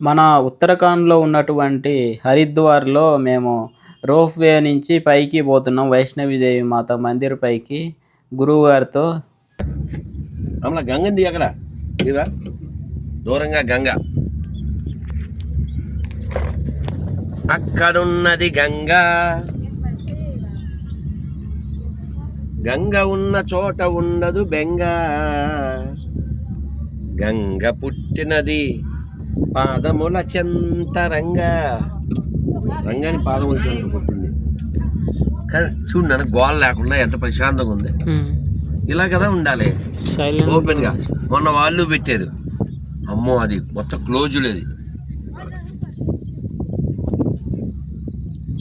మన ఉత్తరాఖండ్‌లో ఉన్నటువంటి హరిద్వార్‌లో మేము రోప్ వే నుంచి పైకి పోతున్నాం. వైష్ణవిదేవి మాత మందిర్ పైకి గురువుగారితో. గంగ ఉంది అక్కడ ఇదా దూరంగా గంగ, అక్కడున్నది గంగా. గంగ ఉన్న చోట ఉండదు బెంగ. గంగ పుట్టినది పాదముల చెంతరంగా. రంగాని పాదముల చెంత పుట్టింది కానీ చూడు నన్ను గోల లేకుండా ఎంత ప్రశాంతంగా ఉంది. ఇలా కదా ఉండాలి, ఓపెన్ గా. మొన్న వాళ్ళు పెట్టారు, అమ్మో అది మొత్తం క్లోజ్డ్. అది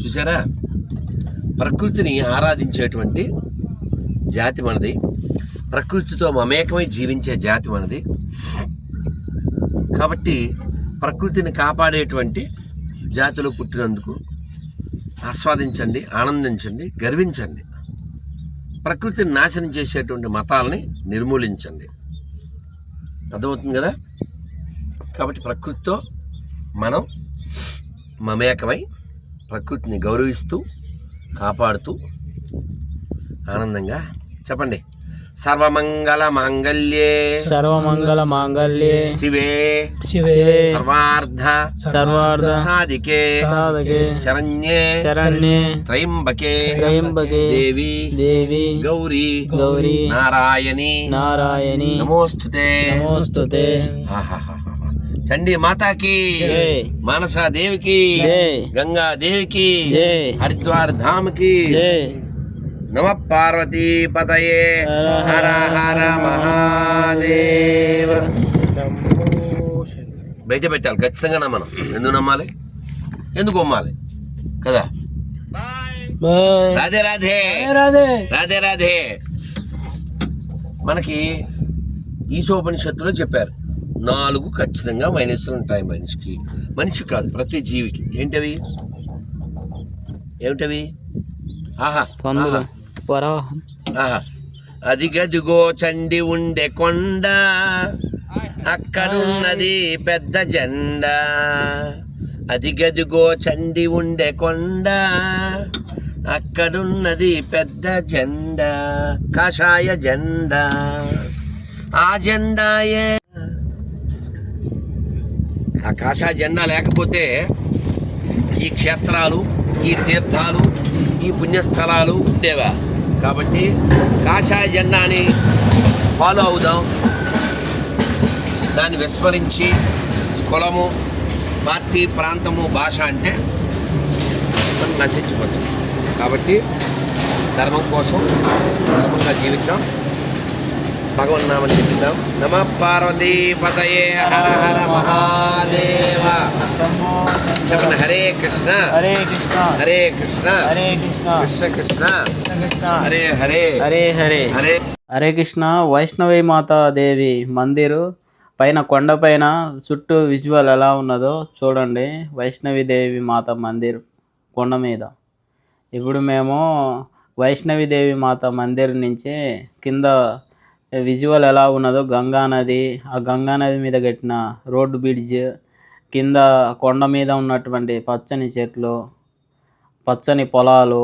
చూసారా, ప్రకృతిని ఆరాధించేటువంటి జాతి మనది, ప్రకృతితో మమేకమై జీవించే జాతి మనది. కాబట్టి ప్రకృతిని కాపాడేటువంటి జాతిలో పుట్టినందుకు ఆస్వాదించండి, ఆనందించండి, గర్వించండి. ప్రకృతిని నాశనం చేసేటువంటి మతాలని నిర్మూలించండి. అర్థమవుతుంది కదా. కాబట్టి ప్రకృతితో మనం మమేకమై ప్రకృతిని గౌరవిస్తూ కాపాడుతూ ఆనందంగా చెప్పండి. సర్వమంగళ మాంగళ్యే శివే సర్వార్థ సాధికే శరణ్యే త్రయంబకే దేవి గౌరీ నారాయణి నమోస్తుతే. చండీ మాతాకి, మానసా దేవికి, గంగా దేవికి, హరిద్వార్ ధామ్కి. నమ పార్వతీ పతయే హర హర మహాదేవ. బయట పెట్టాలి ఖచ్చితంగా నమ్మనం. ఎందుకు నమ్మాలి, ఎందుకు నమ్మాలి కదా. రాధే రాధే రాధే రాధే. మనకి ఈశోపనిషత్తులో చెప్పారు 4 ఖచ్చితంగా మైనస్లు ఉంటాయి మనిషికి. మనిషి కాదు, ప్రతి జీవికి. ఏంటవి? ఆహా, అదిగదిగో చండి ఉండే కొండ, అక్కడున్నది పెద్ద జెండా. అదిగదిగో చండి ఉండే కొండ, అక్కడున్నది పెద్ద జెండా, కాషాయ జెండా. ఆ జెండాయే, ఆ కాషాయ జెండా లేకపోతే ఈ క్షేత్రాలు, ఈ తీర్థాలు, ఈ పుణ్యస్థలాలు ఉండేవా? కాబట్టి కాషాయ జెండాని ఫాలో అవుదాం. దాన్ని విస్మరించి కులము, పార్టీ, ప్రాంతము, భాష అంటే మనం నశించిపోతాం. కాబట్టి ధర్మం కోసం ధర్మంగా జీవిద్దాం, భగవన్నామని చెప్తాం. నమ పార్వతీ పతయే హర హర మహాదేవ. చెప్పండి. హరే కృష్ణ హరే కృష్ణ హరే కృష్ణ హరే కృష్ణ కృష్ణ కృష్ణ హరే హరే హరే హరే హరే హరే కృష్ణ. వైష్ణవి మాతా దేవి మందిరు పైన కొండపైన చుట్టూ విజువల్ ఎలా ఉన్నదో చూడండి. వైష్ణవి దేవి మాత మందిర్ కొండ మీద. ఇప్పుడు మేము వైష్ణవి దేవి మాత మందిర్ నుంచి కింద విజువల్ ఎలా ఉన్నదో గంగా నది, ఆ గంగా నది మీద కట్టిన రోడ్డు బ్రిడ్జ్, కింద కొండ మీద ఉన్నటువంటి పచ్చని చెట్లు, పచ్చని పొలాలు,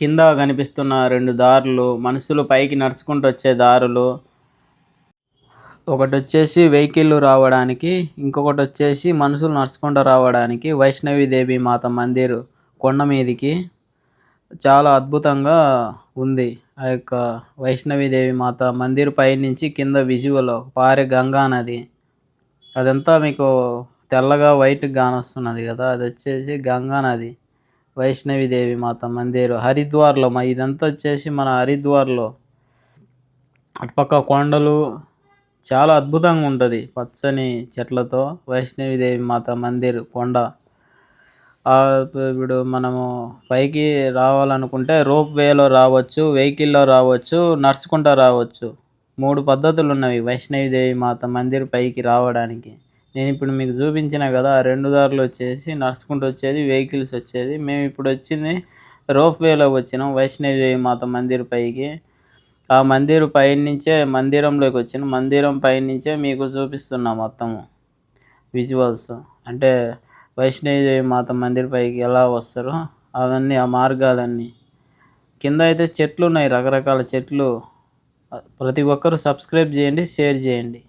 కింద కనిపిస్తున్న 2 దారులు, మనుషులు పైకి నడుచుకుంటూ వచ్చే దారులు. ఒకటి వచ్చేసి వెహికల్ రావడానికి, ఇంకొకటి వచ్చేసి మనుషులు నడుచుకుంటూ రావడానికి. వైష్ణవి దేవి మాత మందిర్ కొండ మీదికి చాలా అద్భుతంగా ఉంది. ఆ యొక్క వైష్ణవిదేవి మాత మందిర్ పైనుంచి కింద విజువల్ పారే గంగా నది. అదంతా మీకు తెల్లగా వైట్గా కానొస్తున్నది కదా, అది వచ్చేసి గంగా నది. వైష్ణవిదేవి మాత మందిర్ హరిద్వార్లో. ఇదంతా వచ్చేసి మన హరిద్వార్లో. అటుపక్క కొండలు, చాలా అద్భుతంగా ఉంటుంది పచ్చని చెట్లతో. వైష్ణవిదేవి మాత మందిర్ కొండ. ఇప్పుడు మనము పైకి రావాలనుకుంటే రోప్ వేలో రావచ్చు, వెహికల్లో రావచ్చు, నడుచుకుంటూ రావచ్చు. 3 పద్ధతులు ఉన్నవి వైష్ణవిదేవి మాత మందిర్ పైకి రావడానికి. నేను ఇప్పుడు మీకు చూపించిన కదా, 2 దారులు వచ్చేసి నడుచుకుంటూ వచ్చేది, వెహికల్స్ వచ్చేది. మేము ఇప్పుడు వచ్చింది రోప్ వేలో వచ్చినాం వైష్ణవిదేవి మాత మందిర్ పైకి. ఆ మందిర్ పైనుంచే మందిరంలోకి వచ్చినాం. మందిరం పైనుంచే మీకు చూపిస్తున్నాం మొత్తము. విజువల్స్, అంటే వైష్ణవి మాత మందిర్ పైకి ఎలా వస్తారో అవన్నీ, ఆ మార్గాలన్నీ. కింద అయితే చెట్లు ఉన్నాయి, రకరకాల చెట్లు. ప్రతి ఒక్కరూ సబ్స్క్రైబ్ చేయండి, షేర్ చేయండి.